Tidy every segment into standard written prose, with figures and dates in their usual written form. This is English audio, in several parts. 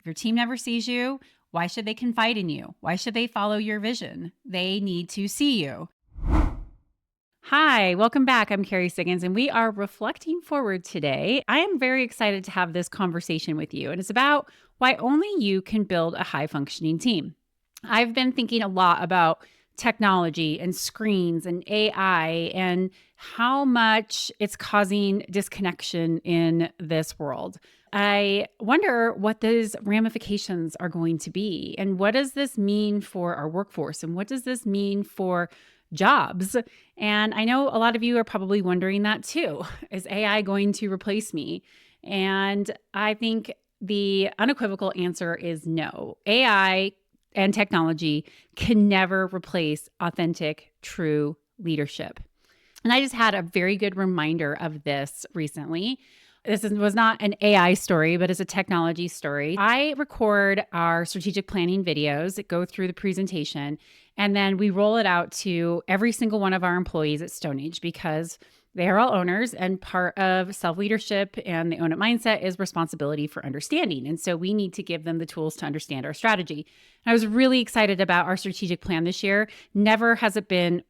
If your team never sees you, why should they confide in you? Why should they follow your vision? They need to see you. Hi, welcome back. I'm Kerry Siggins, and we are reflecting forward today. I am very excited to have this conversation with you, and it's about why only you can build a high functioning team. I've been thinking a lot about technology and screens and AI and how much it's causing disconnection in this world. I wonder what those ramifications are going to be, and what does this mean for our workforce, and what does this mean for jobs? And I know a lot of you are probably wondering that too. Is AI going to replace me? And I think the unequivocal answer is no. AI and technology can never replace authentic, true leadership. And I just had a very good reminder of this recently. Was not an AI story, but it's a technology story. I record our strategic planning videos that go through the presentation, and then we roll it out to every single one of our employees at Stonehenge because they are all owners, and part of self-leadership and the own it mindset is responsibility for understanding. And so we need to give them the tools to understand our strategy. And I was really excited about our strategic plan this year. Never has it been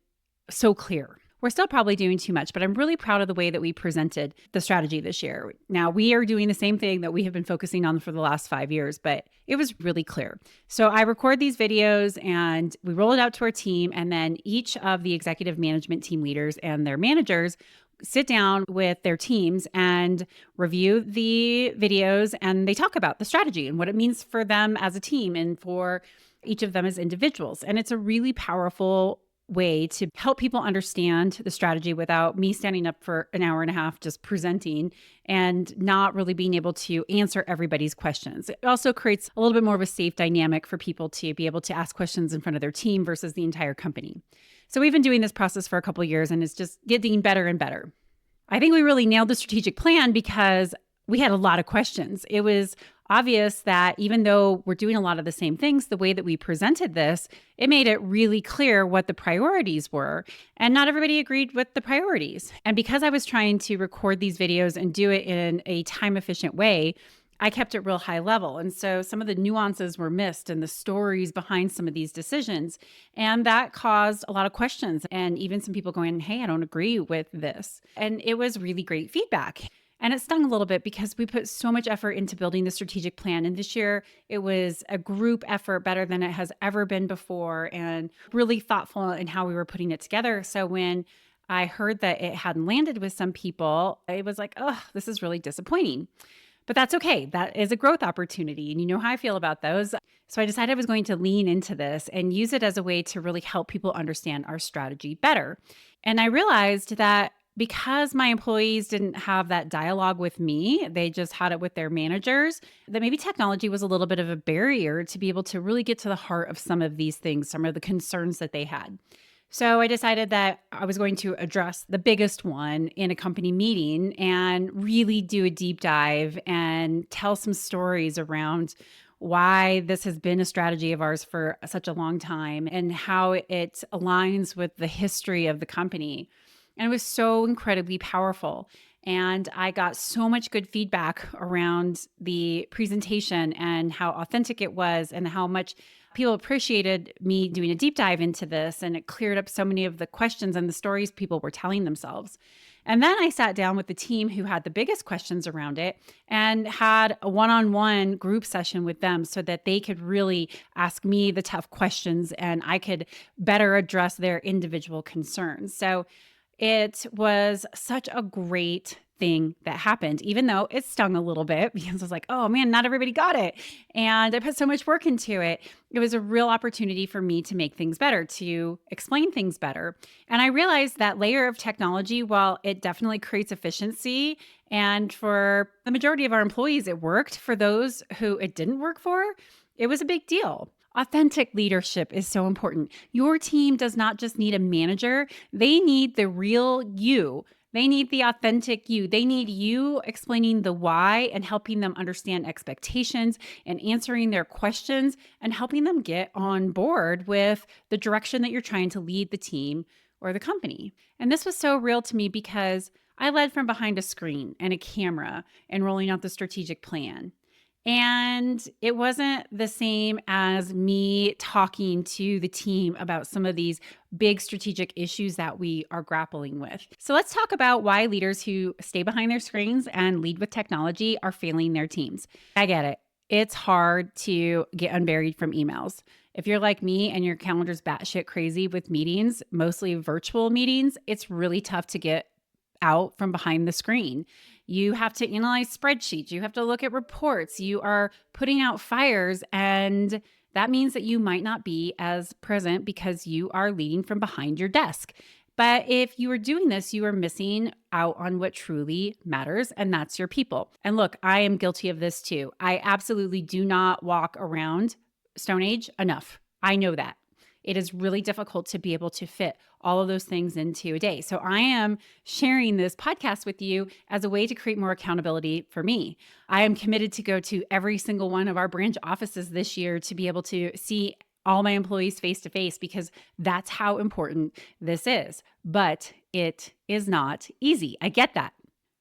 so clear. We're still probably doing too much, but I'm really proud of the way that we presented the strategy this year. Now, we are doing the same thing that we have been focusing on for the last 5 years, but it was really clear. So I record these videos and we roll it out to our team, and then each of the executive management team leaders and their managers sit down with their teams and review the videos, and they talk about the strategy and what it means for them as a team and for each of them as individuals. And it's a really powerful way to help people understand the strategy without me standing up for an hour and a half just presenting and not really being able to answer everybody's questions. It also creates a little bit more of a safe dynamic for people to be able to ask questions in front of their team versus the entire company. So we've been doing this process for a couple of years, and it's just getting better and better. I think we really nailed the strategic plan because we had a lot of questions. It was obvious that even though we're doing a lot of the same things, the way that we presented this, it made it really clear what the priorities were. And not everybody agreed with the priorities. And because I was trying to record these videos and do it in a time efficient way, I kept it real high level. And so some of the nuances were missed and the stories behind some of these decisions. And that caused a lot of questions and even some people going, hey, I don't agree with this. And it was really great feedback. And it stung a little bit because we put so much effort into building the strategic plan. And this year it was a group effort better than it has ever been before, and really thoughtful in how we were putting it together. So when I heard that it hadn't landed with some people, it was like, oh, this is really disappointing. But that's okay. That is a growth opportunity. And you know how I feel about those. So I decided I was going to lean into this and use it as a way to really help people understand our strategy better. And I realized that because my employees didn't have that dialogue with me, they just had it with their managers, that maybe technology was a little bit of a barrier to be able to really get to the heart of some of these things, some of the concerns that they had. So I decided that I was going to address the biggest one in a company meeting and really do a deep dive and tell some stories around why this has been a strategy of ours for such a long time and how it aligns with the history of the company. And it was so incredibly powerful. And I got so much good feedback around the presentation and how authentic it was and how much people appreciated me doing a deep dive into this. And it cleared up so many of the questions and the stories people were telling themselves. And then I sat down with the team who had the biggest questions around it and had a one-on-one group session with them so that they could really ask me the tough questions and I could better address their individual concerns. So it was such a great thing that happened, even though it stung a little bit because I was like, oh man, not everybody got it. And I put so much work into it. It was a real opportunity for me to make things better, to explain things better. And I realized that layer of technology, while it definitely creates efficiency, and for the majority of our employees, it worked. For those who it didn't work for, it was a big deal. Authentic leadership is so important. Your team does not just need a manager. They need the real you. They need the authentic you. They need you explaining the why and helping them understand expectations and answering their questions and helping them get on board with the direction that you're trying to lead the team or the company. And this was so real to me because I led from behind a screen and a camera and rolling out the strategic plan. And it wasn't the same as me talking to the team about some of these big strategic issues that we are grappling with. So let's talk about why leaders who stay behind their screens and lead with technology are failing their teams. I get it. It's hard to get unburied from emails. If you're like me and your calendar's batshit crazy with meetings, mostly virtual meetings, it's really tough to get out from behind the screen. You have to analyze spreadsheets. You have to look at reports. You are putting out fires. And that means that you might not be as present because you are leading from behind your desk. But if you are doing this, you are missing out on what truly matters, and that's your people. And look, I am guilty of this too. I absolutely do not walk around Stone Age enough. I know that. It is really difficult to be able to fit all of those things into a day. So I am sharing this podcast with you as a way to create more accountability for me. I am committed to go to every single one of our branch offices this year to be able to see all my employees face to face because that's how important this is. But it is not easy. I get that.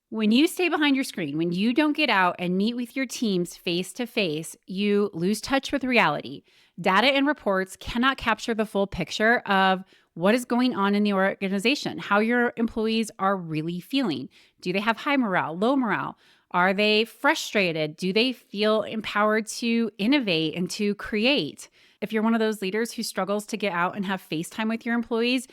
When you stay behind your screen, when you don't get out and meet with your teams face to face, you lose touch with reality. Data and reports cannot capture the full picture of what is going on in the organization, how your employees are really feeling. Do they have high morale, low morale? Are they frustrated? Do they feel empowered to innovate and to create? If you're one of those leaders who struggles to get out and have face time with your employees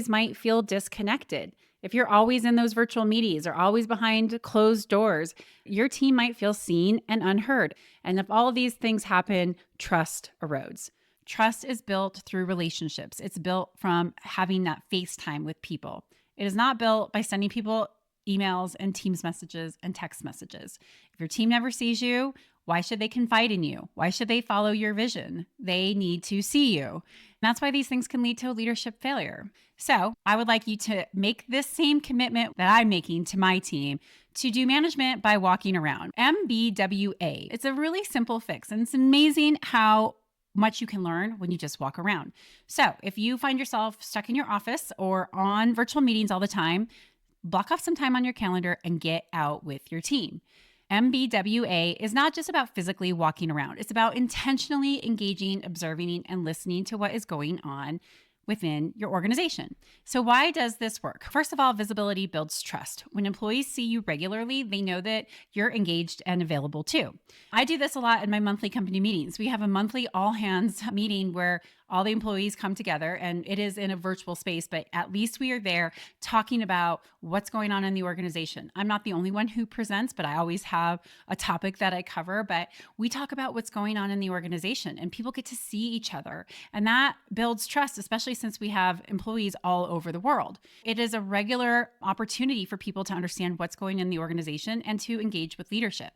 might feel disconnected. If you're always in those virtual meetings or always behind closed doors, your team might feel seen and unheard. And if all of these things happen, trust erodes. Trust is built through relationships. It's built from having that face time with people. It is not built by sending people emails and Teams messages and text messages. If your team never sees you, why should they confide in you? Why should they follow your vision? They need to see you. And that's why these things can lead to a leadership failure. So I would like you to make this same commitment that I'm making to my team to do management by walking around. MBWA. It's a really simple fix, and it's amazing how much you can learn when you just walk around. So if you find yourself stuck in your office or on virtual meetings all the time, block off some time on your calendar and get out with your team. MBWA is not just about physically walking around. It's about intentionally engaging, observing, and listening to what is going on within your organization. So why does this work? First of all, visibility builds trust. When employees see you regularly, they know that you're engaged and available too. I do this a lot in my monthly company meetings. We have a monthly all hands meeting where all the employees come together, and it is in a virtual space, but at least we are there talking about what's going on in the organization. I'm not the only one who presents, but I always have a topic that I cover, but we talk about what's going on in the organization and people get to see each other. And that builds trust, especially since we have employees all over the world. It is a regular opportunity for people to understand what's going on in the organization and to engage with leadership.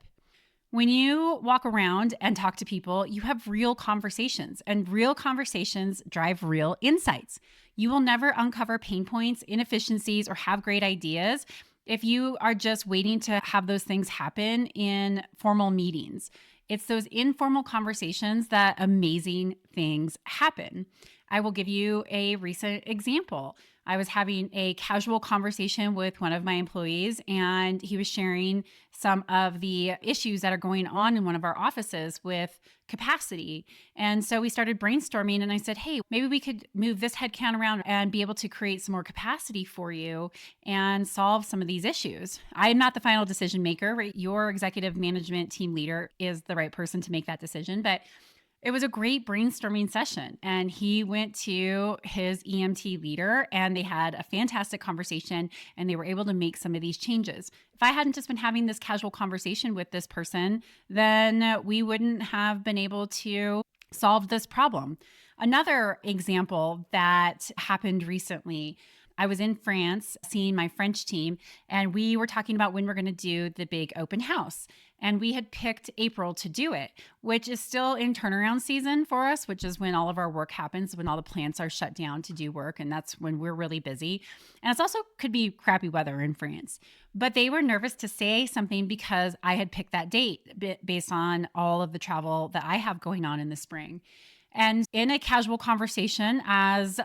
When you walk around and talk to people, you have real conversations, and real conversations drive real insights. You will never uncover pain points, inefficiencies, or have great ideas if you are just waiting to have those things happen in formal meetings. It's those informal conversations that amazing things happen. I will give you a recent example. I was having a casual conversation with one of my employees, and he was sharing some of the issues that are going on in one of our offices with capacity. And so we started brainstorming, and I said, hey, maybe we could move this headcount around and be able to create some more capacity for you and solve some of these issues. I am not the final decision maker, right? Your executive management team leader is the right person to make that decision, but it was a great brainstorming session, and he went to his EMT leader and they had a fantastic conversation and they were able to make some of these changes. If I hadn't just been having this casual conversation with this person, then we wouldn't have been able to solve this problem. Another example that happened recently, I was in France seeing my French team, and we were talking about when we're going to do the big open house. And we had picked April to do it, which is still in turnaround season for us, which is when all of our work happens, when all the plants are shut down to do work. And that's when we're really busy. And it's also could be crappy weather in France. But they were nervous to say something because I had picked that date based on all of the travel that I have going on in the spring. And in a casual conversation, as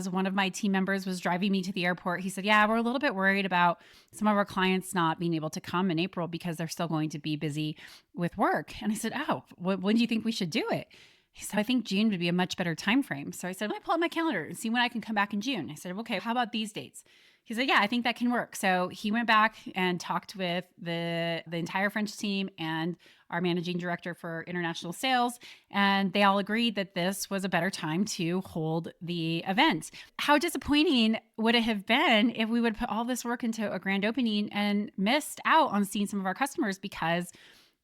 one of my team members was driving me to the airport, he said, "Yeah, we're a little bit worried about some of our clients not being able to come in April because they're still going to be busy with work." And I said, "Oh, when do you think we should do it?" He said, "I think June would be a much better time frame." So I said, "Let me pull up my calendar and see when I can come back in June." I said, "Okay, how about these dates?" He said, "Yeah, I think that can work." So he went back and talked with the entire French team and our managing director for international sales, and they all agreed that this was a better time to hold the event. How disappointing would it have been if we would put all this work into a grand opening and missed out on seeing some of our customers because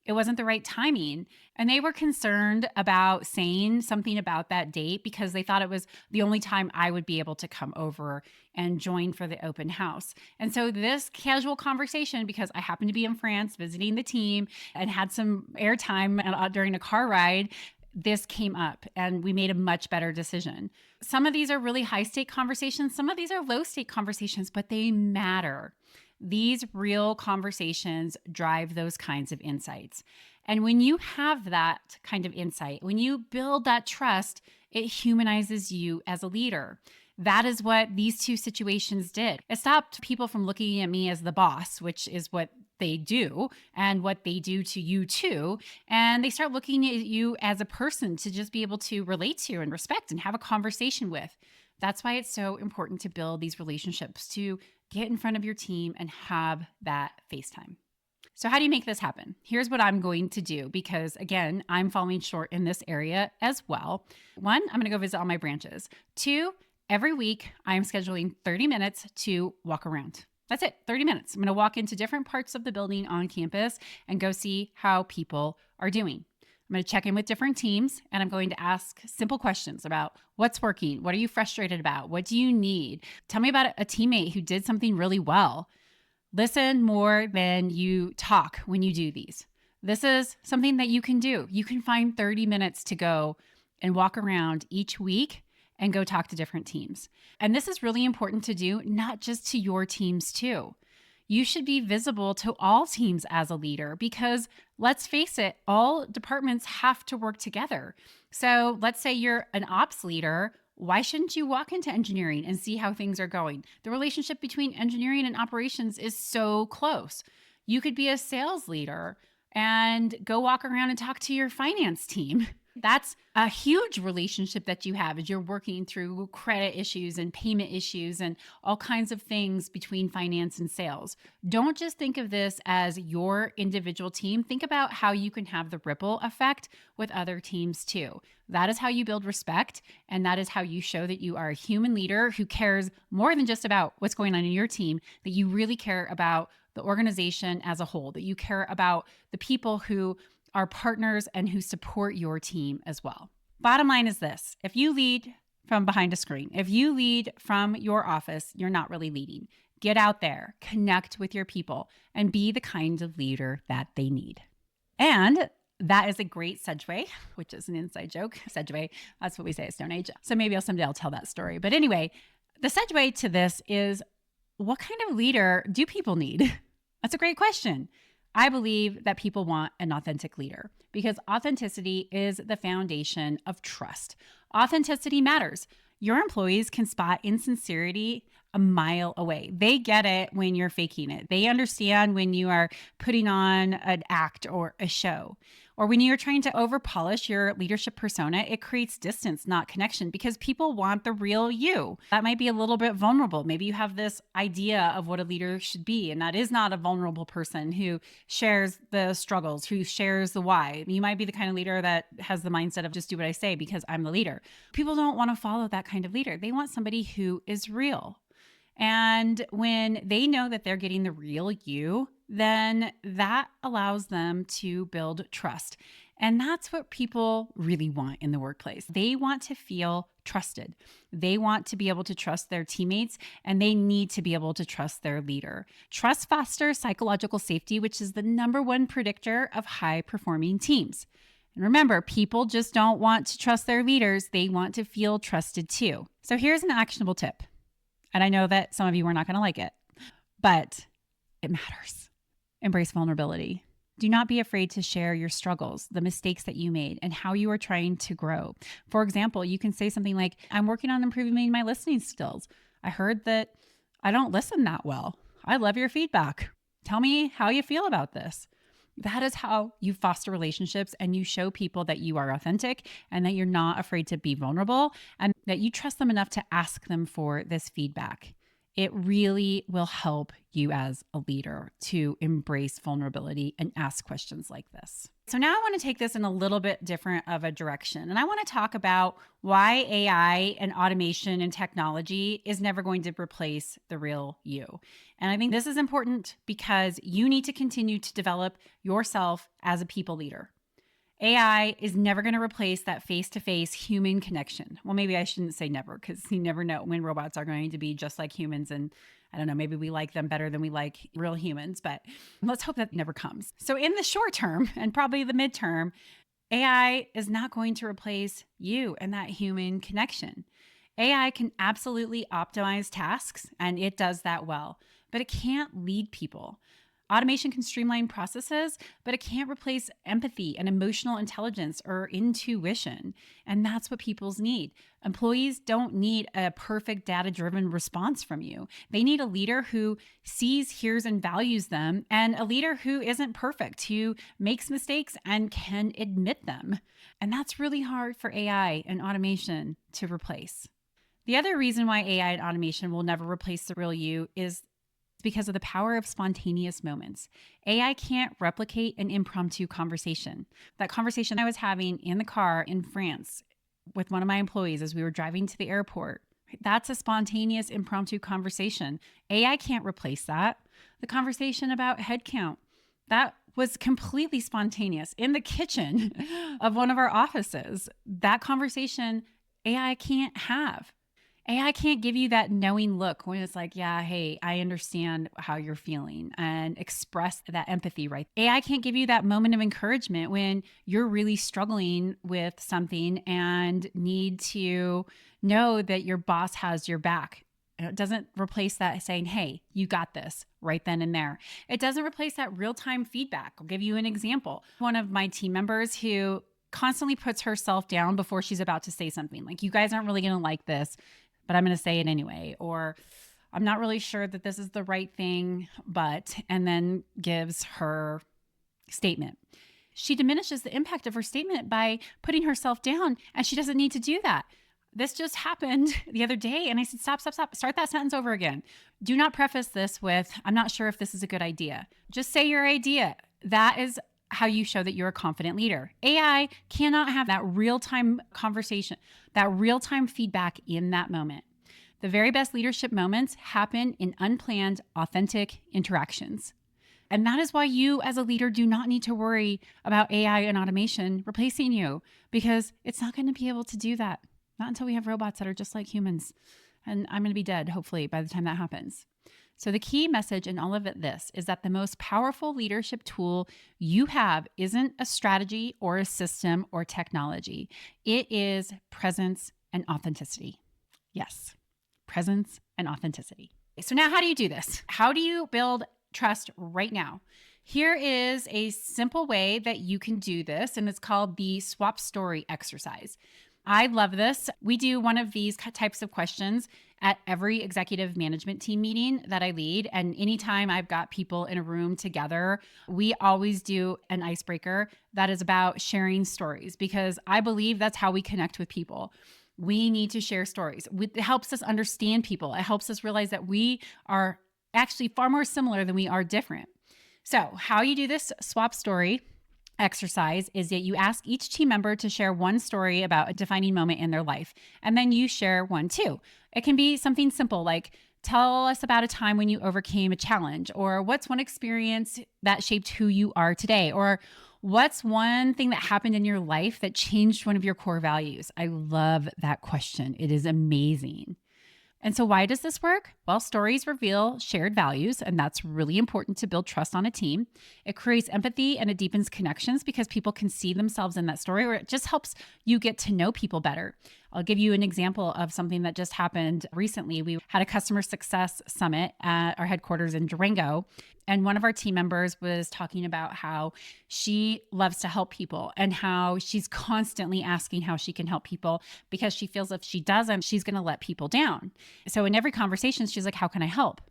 it wasn't the right timing. And they were concerned about saying something about that date because they thought it was the only time I would be able to come over and join for the open house. And so this casual conversation, because I happened to be in France visiting the team and had some airtime during a car ride, this came up and we made a much better decision. Some of these are really high stake conversations. Some of these are low stake conversations, but they matter. These real conversations drive those kinds of insights. And when you have that kind of insight, when you build that trust, it humanizes you as a leader. That is what these two situations did. It stopped people from looking at me as the boss, which is what they do and what they do to you too. And they start looking at you as a person to just be able to relate to and respect and have a conversation with. That's why it's so important to build these relationships, to get in front of your team and have that FaceTime. So how do you make this happen? Here's what I'm going to do because, again, I'm falling short in this area as well. One, I'm going to go visit all my branches. Two, every week I'm scheduling 30 minutes to walk around. That's it, 30 minutes. I'm going to walk into different parts of the building on campus and go see how people are doing. I'm going to check in with different teams and I'm going to ask simple questions about what's working. What are you frustrated about? What do you need? Tell me about a teammate who did something really well. Listen more than you talk when you do these. This is something that you can do. You can find 30 minutes to go and walk around each week and go talk to different teams. And this is really important to do, not just to your teams too. You should be visible to all teams as a leader because let's face it, all departments have to work together. So let's say you're an ops leader. Why shouldn't you walk into engineering and see how things are going? The relationship between engineering and operations is so close. You could be a sales leader and go walk around and talk to your finance team. That's a huge relationship that you have as you're working through credit issues and payment issues and all kinds of things between finance and sales. Don't just think of this as your individual team. Think about how you can have the ripple effect with other teams too. That is how you build respect, and that is how you show that you are a human leader who cares more than just about what's going on in your team, that you really care about the organization as a whole, that you care about the people who are partners and who support your team as well. Bottom line is this: if you lead from behind a screen, if you lead from your office, you're not really leading. Get out there, connect with your people, and be the kind of leader that they need. And that is a great segue, which is an inside joke. Segue, that's what we say at Stone Age. So maybe someday I'll tell that story. But anyway, the segue to this is, what kind of leader do people need? That's a great question. I believe that people want an authentic leader because authenticity is the foundation of trust. Authenticity matters. Your employees can spot insincerity a mile away. They get it when you're faking it. They understand when you are putting on an act or a show. Or when you're trying to over-polish your leadership persona, it creates distance, not connection, because people want the real you. That might be a little bit vulnerable. Maybe you have this idea of what a leader should be, and that is not a vulnerable person who shares the struggles, who shares the why. You might be the kind of leader that has the mindset of just do what I say because I'm the leader. People don't want to follow that kind of leader. They want somebody who is real. And when they know that they're getting the real you, then that allows them to build trust. And that's what people really want in the workplace. They want to feel trusted. They want to be able to trust their teammates, and they need to be able to trust their leader. Trust fosters psychological safety, which is the number one predictor of high-performing teams. And remember, people just don't want to trust their leaders. They want to feel trusted too. So here's an actionable tip. And I know that some of you are not going to like it, but it matters. Embrace vulnerability. Do not be afraid to share your struggles, the mistakes that you made, and how you are trying to grow. For example, you can say something like, I'm working on improving my listening skills. I heard that I don't listen that well. I love your feedback. Tell me how you feel about this. That is how you foster relationships, and you show people that you are authentic and that you're not afraid to be vulnerable and that you trust them enough to ask them for this feedback. It really will help you as a leader to embrace vulnerability and ask questions like this. So now I want to take this in a little bit different of a direction. And I want to talk about why AI and automation and technology is never going to replace the real you. And I think this is important because you need to continue to develop yourself as a people leader. AI is never going to replace that face-to-face human connection. Well, maybe I shouldn't say never, because you never know when robots are going to be just like humans. And I don't know, maybe we like them better than we like real humans, but let's hope that never comes. So in the short term and probably the midterm, AI is not going to replace you and that human connection. AI can absolutely optimize tasks, and it does that well, but it can't lead people. Automation can streamline processes, but it can't replace empathy and emotional intelligence or intuition. And that's what people need. Employees don't need a perfect data-driven response from you. They need a leader who sees, hears, and values them, and a leader who isn't perfect, who makes mistakes and can admit them. And that's really hard for AI and automation to replace. The other reason why AI and automation will never replace the real you is because of the power of spontaneous moments. AI can't replicate an impromptu conversation. That conversation I was having in the car in France with one of my employees as we were driving to the airport, that's a spontaneous impromptu conversation. AI can't replace that. The conversation about headcount, that was completely spontaneous in the kitchen of one of our offices. That conversation AI can't have. AI can't give you that knowing look when it's like, yeah, hey, I understand how you're feeling, and express that empathy, right? AI can't give you that moment of encouragement when you're really struggling with something and need to know that your boss has your back. It doesn't replace that saying, hey, you got this right then and there. It doesn't replace that real-time feedback. I'll give you an example. One of my team members who constantly puts herself down before she's about to say something like, you guys aren't really going to like this, but I'm going to say it anyway, or I'm not really sure that this is the right thing, but, and then gives her statement. She diminishes the impact of her statement by putting herself down, and she doesn't need to do that. This just happened the other day, and I said, stop, start that sentence over again. Do not preface this with, I'm not sure if this is a good idea. Just say your idea. That is how you show that you're a confident leader. AI cannot have that real-time conversation, that real-time feedback in that moment. The very best leadership moments happen in unplanned, authentic interactions. And that is why you as a leader do not need to worry about AI and automation replacing you, because it's not going to be able to do that. Not until we have robots that are just like humans. And I'm going to be dead, hopefully, by the time that happens. So the key message in all of this is that the most powerful leadership tool you have isn't a strategy or a system or technology. It is presence and authenticity. Yes, presence and authenticity. So now how do you do this? How do you build trust right now? Here is a simple way that you can do this, and it's called the swap story exercise. I love this. We do one of these types of questions at every executive management team meeting that I lead. And anytime I've got people in a room together, we always do an icebreaker that is about sharing stories, because I believe that's how we connect with people. We need to share stories. It helps us understand people. It helps us realize that we are actually far more similar than we are different. So how you do this swap story exercise is that you ask each team member to share one story about a defining moment in their life, and then you share one too. It can be something simple like, tell us about a time when you overcame a challenge, or what's one experience that shaped who you are today, or what's one thing that happened in your life that changed one of your core values. I love that question. It is amazing. And so why does this work? Well, stories reveal shared values, and that's really important to build trust on a team. It creates empathy and it deepens connections because people can see themselves in that story, or it just helps you get to know people better. I'll give you an example of something that just happened recently. We had a customer success summit at our headquarters in Durango, and one of our team members was talking about how she loves to help people and how she's constantly asking how she can help people because she feels if she doesn't, she's going to let people down. So in every conversation, she's like, how can I help?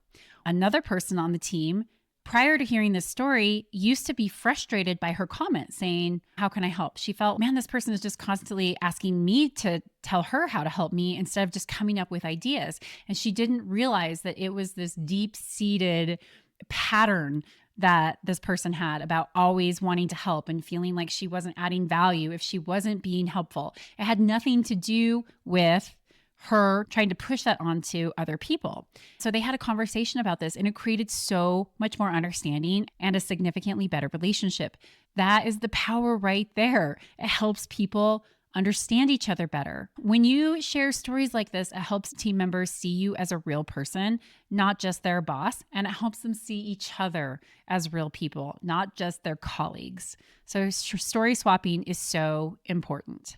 Another person on the team, prior to hearing this story, used to be frustrated by her comment saying, how can I help? She felt, man, this person is just constantly asking me to tell her how to help me instead of just coming up with ideas. And she didn't realize that it was this deep-seated pattern that this person had about always wanting to help and feeling like she wasn't adding value if she wasn't being helpful. It had nothing to do with her trying to push that onto other people. So they had a conversation about this, and it created so much more understanding and a significantly better relationship. That is the power right there. It helps people understand each other better. When you share stories like this, it helps team members see you as a real person, not just their boss, and it helps them see each other as real people, not just their colleagues. So story swapping is so important.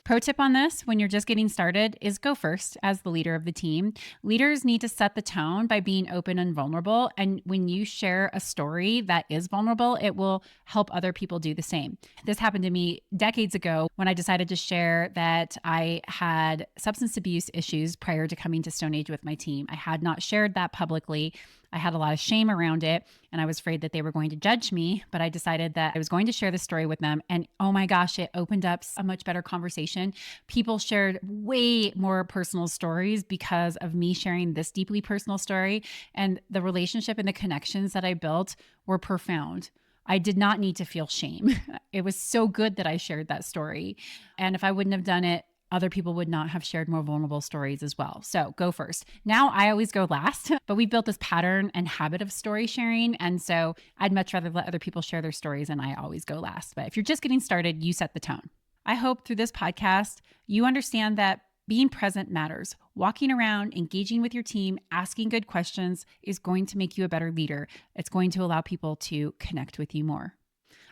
Pro tip on this, when you're just getting started, is go first as the leader of the team. Leaders need to set the tone by being open and vulnerable. And when you share a story that is vulnerable, it will help other people do the same. This happened to me decades ago when I decided to share that I had substance abuse issues prior to coming to Stone Age with my team. I had not shared that publicly. I had a lot of shame around it, and I was afraid that they were going to judge me, but I decided that I was going to share the story with them. And oh my gosh, it opened up a much better conversation. People shared way more personal stories because of me sharing this deeply personal story, and the relationship and the connections that I built were profound. I did not need to feel shame. It was so good that I shared that story. And if I wouldn't have done it, other people would not have shared more vulnerable stories as well. So go first. Now I always go last, but we built this pattern and habit of story sharing. And so I'd much rather let other people share their stories and I always go last. But if you're just getting started, you set the tone. I hope through this podcast, you understand that being present matters. Walking around, engaging with your team, asking good questions is going to make you a better leader. It's going to allow people to connect with you more.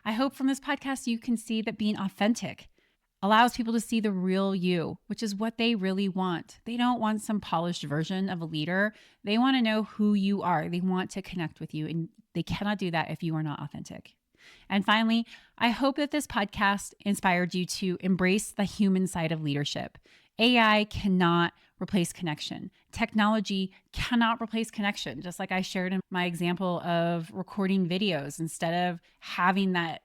I hope from this podcast, you can see that being authentic allows people to see the real you, which is what they really want. They don't want some polished version of a leader. They want to know who you are. They want to connect with you, and they cannot do that if you are not authentic. And finally, I hope that this podcast inspired you to embrace the human side of leadership. AI cannot replace connection. Technology cannot replace connection. Just like I shared in my example of recording videos instead of having that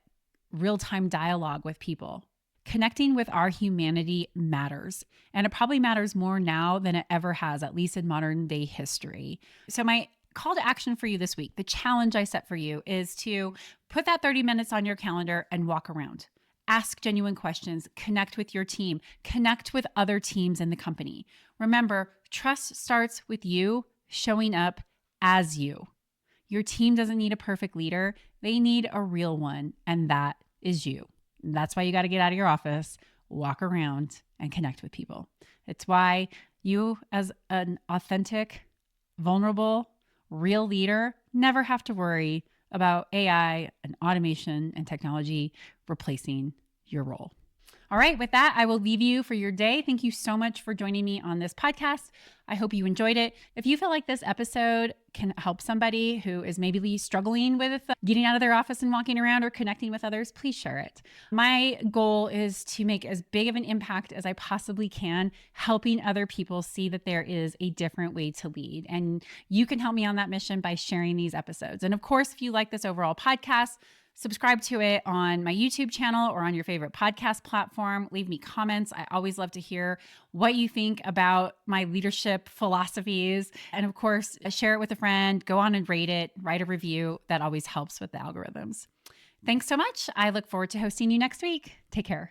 real-time dialogue with people. Connecting with our humanity matters, and it probably matters more now than it ever has, at least in modern day history. So my call to action for you this week, the challenge I set for you, is to put that 30 minutes on your calendar and walk around. Ask genuine questions, connect with your team, connect with other teams in the company. Remember, trust starts with you showing up as you. Your team doesn't need a perfect leader. They need a real one, and that is you. That's why you got to get out of your office, walk around, and connect with people. It's why you, as an authentic, vulnerable, real leader, never have to worry about AI and automation and technology replacing your role. All right, with that, I will leave you for your day. Thank you so much for joining me on this podcast. I hope you enjoyed it. If you feel like this episode can help somebody who is maybe struggling with getting out of their office and walking around or connecting with others, please share it. My goal is to make as big of an impact as I possibly can, helping other people see that there is a different way to lead. And you can help me on that mission by sharing these episodes. And of course, if you like this overall podcast, subscribe to it on my YouTube channel or on your favorite podcast platform. Leave me comments. I always love to hear what you think about my leadership philosophies. And of course, share it with a friend. Go on and rate it. Write a review. That always helps with the algorithms. Thanks so much. I look forward to hosting you next week. Take care.